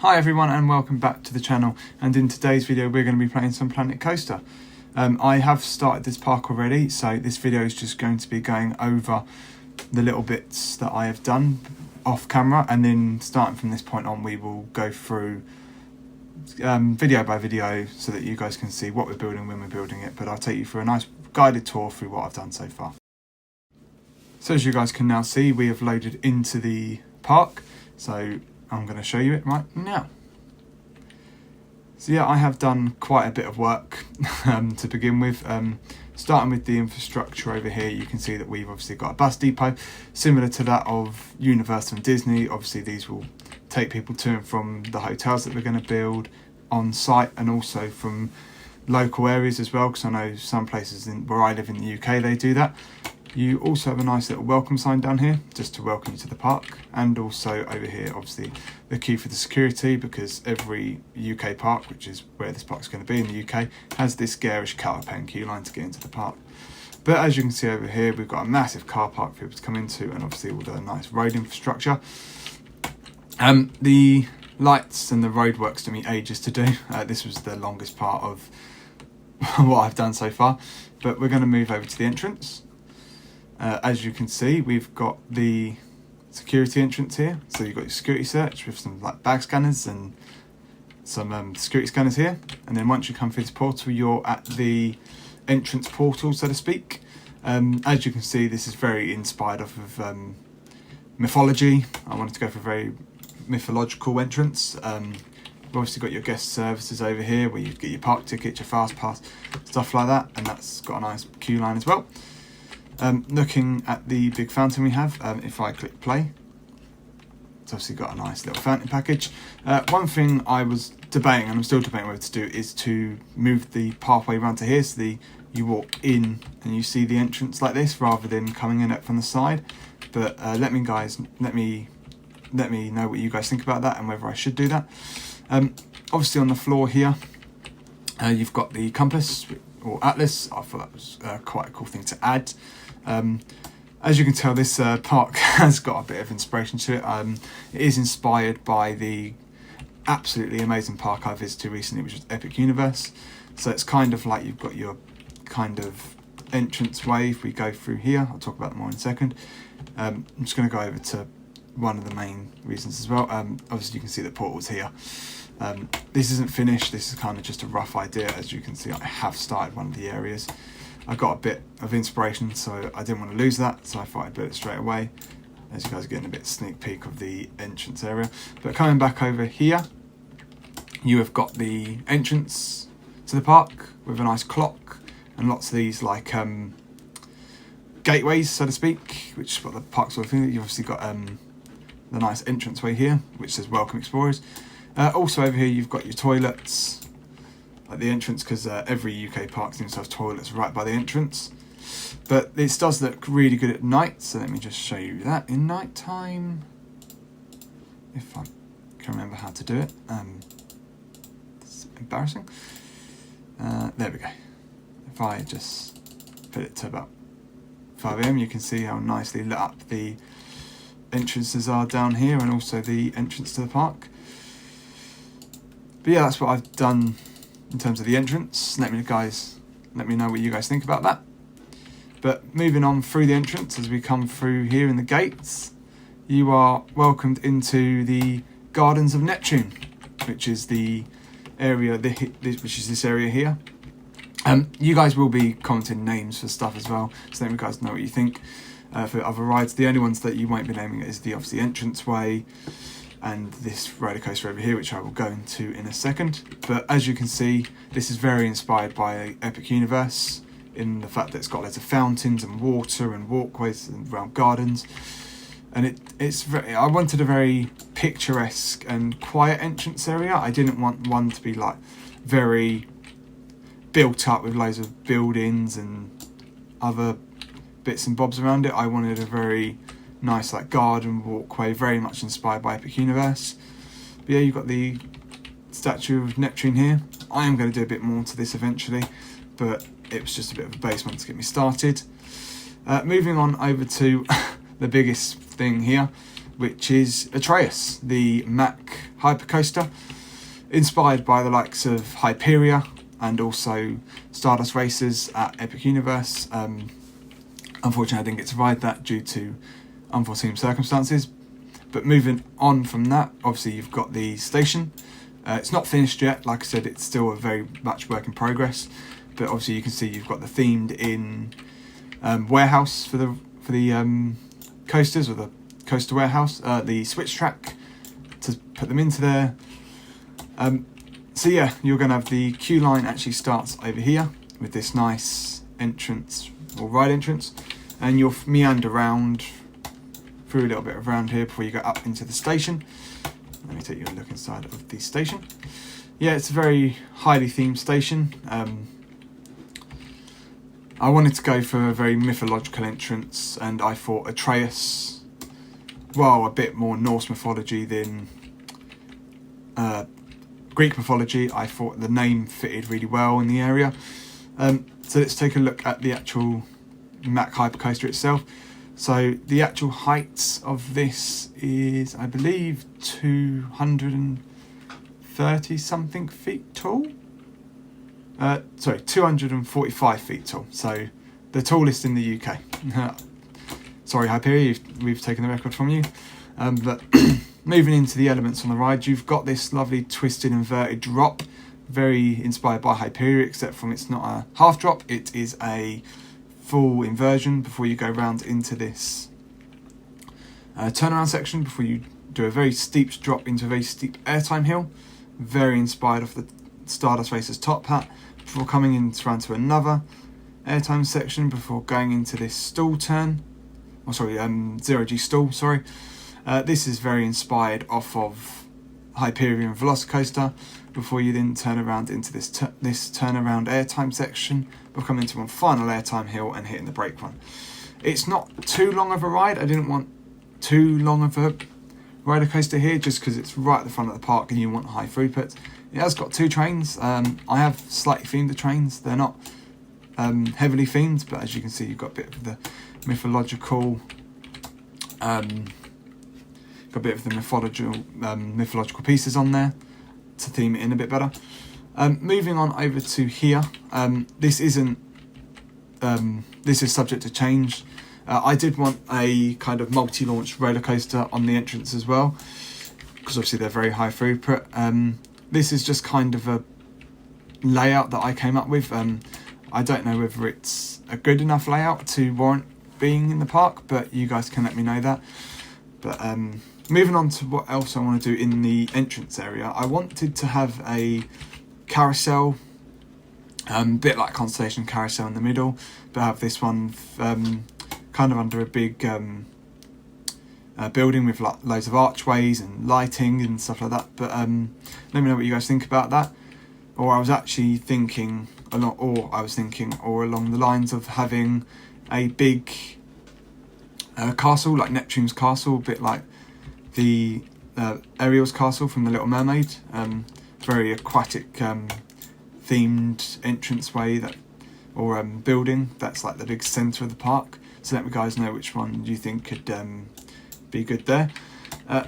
Hi everyone and welcome back to the channel, and in today's video we're going to be playing some Planet Coaster. I have started this park already, so this video is just going to be going over the little bits that I have done off camera, and then starting from this point on we will go through video by video so that you guys can see what we're building when we're building it, but I'll take you through a nice guided tour through what I've done so far. So as you guys can now see, we have loaded into the park, so I'm going to show you it right now. So yeah, I have done quite a bit of work to begin with. Starting with the infrastructure over here, you can see that we've obviously got a bus depot similar to that of Universal and Disney. Obviously these will take people to and from the hotels that we're going to build on site, and also from local areas as well, because I know some places where I live in the UK they do that. You also have a nice little welcome sign down here just to welcome you to the park, and also over here obviously the queue for the security, because every UK park, which is where this park's going to be in the UK, has this garish caravan queue line to get into the park. But as you can see over here, we've got a massive car park for people to come into, and obviously all the nice road infrastructure. The lights and the road works took me ages to do. This was the longest part of what I've done so far, but we're going to move over to the entrance. As you can see, we've got the security entrance here, so you've got your security search with some like bag scanners and some security scanners here, and then once you come through this portal you're at the entrance portal, so to speak. As you can see, this is very inspired off of mythology. I wanted to go for a very mythological entrance. You've obviously got your guest services over here where you get your park ticket, your fast pass, stuff like that, and that's got a nice queue line as well. Looking at the big fountain we have, if I click play, it's obviously got a nice little fountain package. One thing I was debating, and I'm still debating whether to do, is to move the pathway around to here, so you walk in and you see the entrance like this rather than coming in it from the side. But let me know what you guys think about that and whether I should do that. Obviously on the floor here you've got the compass or atlas. I thought that was quite a cool thing to add. As you can tell, this park has got a bit of inspiration to it. It is inspired by the absolutely amazing park I visited recently, which was Epic Universe. So it's kind of like you've got your kind of entrance way. If we go through here, I'll talk about that more in a second. I'm just going to go over to one of the main reasons as well. Obviously you can see the portals here. This isn't finished, this is kind of just a rough idea. As you can see, I have started one of the areas. I got a bit of inspiration, so I didn't want to lose that, so I thought I'd build it straight away. As you guys are getting a bit sneak peek of the entrance area. But coming back over here, you have got the entrance to the park with a nice clock and lots of these like gateways, so to speak, which is what the park's sort of thing. You've obviously got the nice entranceway here, which says Welcome Explorers. Also over here you've got your toilets at the entrance, because every UK park seems to have toilets right by the entrance. But this does look really good at night, so let me just show you that in night time, if I can remember how to do it. It's embarrassing. There we go. If I just put it to about 5 AM, you can see how nicely lit up the entrances are down here, and also the entrance to the park. But yeah, that's what I've done in terms of the entrance. Let me know what you guys think about that. But moving on through the entrance, as we come through here in the gates, you are welcomed into the Gardens of Neptune, which is the area, which is this area here. You guys will be commenting names for stuff as well, so let me guys know what you think for other rides. The only ones that you won't be naming is the obviously entranceway and this roller coaster over here, which I will go into in a second. But as you can see, this is very inspired by Epic Universe in the fact that it's got loads of fountains and water and walkways and around gardens, and I wanted a very picturesque and quiet entrance area. I didn't want one to be like very built up with loads of buildings and other bits and bobs around it. I wanted a very nice like garden walkway, very much inspired by Epic Universe. But yeah, you've got the statue of Neptune here. I am going to do a bit more to this eventually, but it was just a bit of a basement to get me started. Moving on over to the biggest thing here, which is Atreus, the Mack hypercoaster, inspired by the likes of Hyperia and also Stardust Racers at Epic Universe. Unfortunately, I didn't get to ride that due to unforeseen circumstances. But moving on from that, obviously you've got the station. It's not finished yet. Like I said, it's still a very much work in progress. But obviously you can see you've got the themed in warehouse for the coasters, or the coaster warehouse, the switch track to put them into there. So yeah, you're going to have the queue line actually starts over here with this nice entrance or ride entrance, and you'll meander around through a little bit around here before you go up into the station. Let me take you a look inside of the station. Yeah, it's a very highly themed station. I wanted to go for a very mythological entrance, and I thought Atreus, well, a bit more Norse mythology than Greek mythology. I thought the name fitted really well in the area. So let's take a look at the actual Mack hypercoaster itself. So the actual height of this is, I believe, 230 something feet tall. 245 feet tall. So the tallest in the UK. Sorry, Hyperia, we've taken the record from you. But moving into the elements on the ride, you've got this lovely twisted inverted drop, very inspired by Hyperia, except from it's not a half drop, it is a full inversion before you go round into this turnaround section, before you do a very steep drop into a very steep airtime hill, very inspired off the Stardust Racers top hat, before coming into another airtime section before going into this stall turn. Oh, sorry, zero G stall, sorry. This is very inspired off of Hyperion Velocicoaster, before you then turn around into this turnaround airtime section, before coming into one final airtime hill and hitting the brake run. It's not too long of a ride. I didn't want too long of a roller coaster here, just because it's right at the front of the park and you want high throughput. It has got two trains. I have slightly themed the trains. They're not heavily themed, but as you can see, you've got a bit of the mythological, mythological pieces on there to theme it in a bit better. Moving on over to here, this is subject to change. I did want a kind of multi-launch roller coaster on the entrance as well, because obviously they're very high throughput. This is just kind of a layout that I came up with. I don't know whether it's a good enough layout to warrant being in the park, but you guys can let me know that. But moving on to what else I want to do in the entrance area, I wanted to have a carousel, bit like Constellation Carousel in the middle, but have this one kind of under a big building with like loads of archways and lighting and stuff like that. But let me know what you guys think about that. Or I was actually thinking along the lines of having a big castle, like Neptune's castle, a bit like the Ariel's castle from The Little Mermaid. Very aquatic themed entranceway or building that's like the big centre of the park. So let me guys know which one you think could be good there.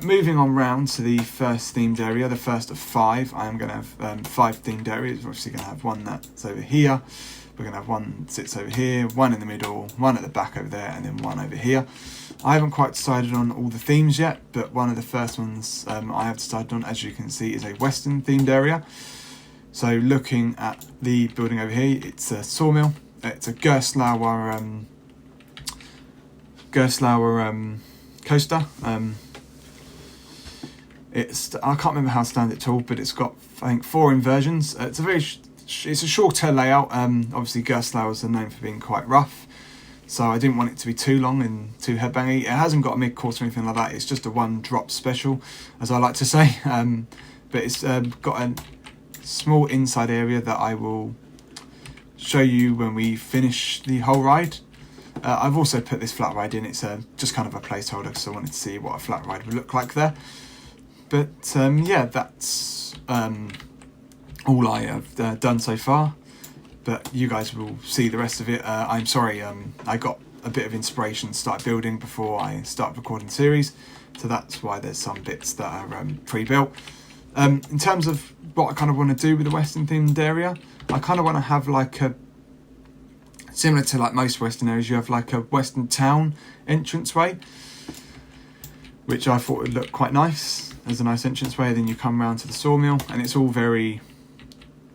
Moving on round to the first themed area, the first of 5. I am going to have 5 themed areas. We're obviously going to have one that's over here. We're going to have one that sits over here, one in the middle, one at the back over there, and then one over here. I haven't quite decided on all the themes yet, but one of the first ones I have decided on, as you can see, is a Western themed area. So looking at the building over here, it's a sawmill. It's a Gerstlauer coaster. I can't remember how to stand it tall, but it's got, I think, 4 inversions. It's a shorter layout. Obviously Gerstlauers are known for being quite rough, so I didn't want it to be too long and too headbangy. It hasn't got a mid-course or anything like that. It's just a one-drop special, as I like to say. But it's got a small inside area that I will show you when we finish the whole ride. I've also put this flat ride in. It's just kind of a placeholder, because I wanted to see what a flat ride would look like there. But yeah, that's all I have done so far. But you guys will see the rest of it. I'm sorry, I got a bit of inspiration to start building before I start recording the series. so that's why there's some bits that are pre-built. In terms of what I kind of want to do with the Western themed area, I kind of want to have like a, similar to like most Western areas, you have like a Western town entranceway, which I thought would look quite nice as a nice entranceway. Then you come around to the sawmill, and it's all very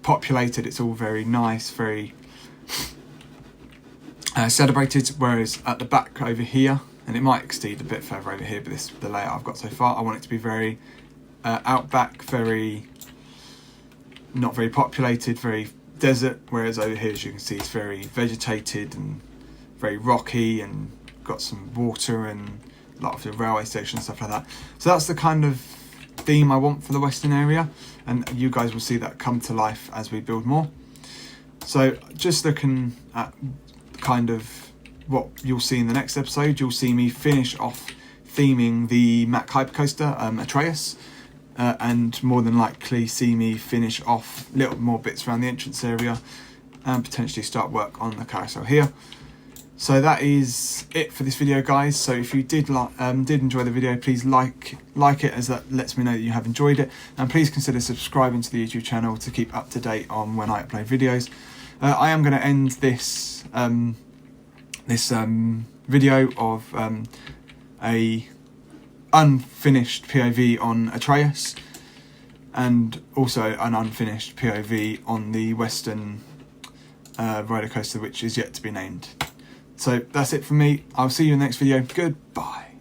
populated, it's all very nice, very celebrated, whereas at the back over here, and it might extend a bit further over here, but this is the layout I've got so far, I want it to be very outback, very not very populated, very desert, whereas over here, as you can see, it's very vegetated and very rocky and got some water and a lot of the railway station and stuff like that. So that's the kind of theme I want for the Western area, and you guys will see that come to life as we build more. So just looking at kind of what you'll see in the next episode, you'll see me finish off theming the Mack Hypercoaster Atreus, and more than likely see me finish off little more bits around the entrance area and potentially start work on the carousel here. So that is it for this video, guys. So if you did enjoy the video, please like it, as that lets me know that you have enjoyed it, and please consider subscribing to the YouTube channel to keep up to date on when I upload videos. I am going to end this video of a unfinished POV on Atreus, and also an unfinished POV on the Western roller coaster, which is yet to be named. So that's it from me. I'll see you in the next video. Goodbye.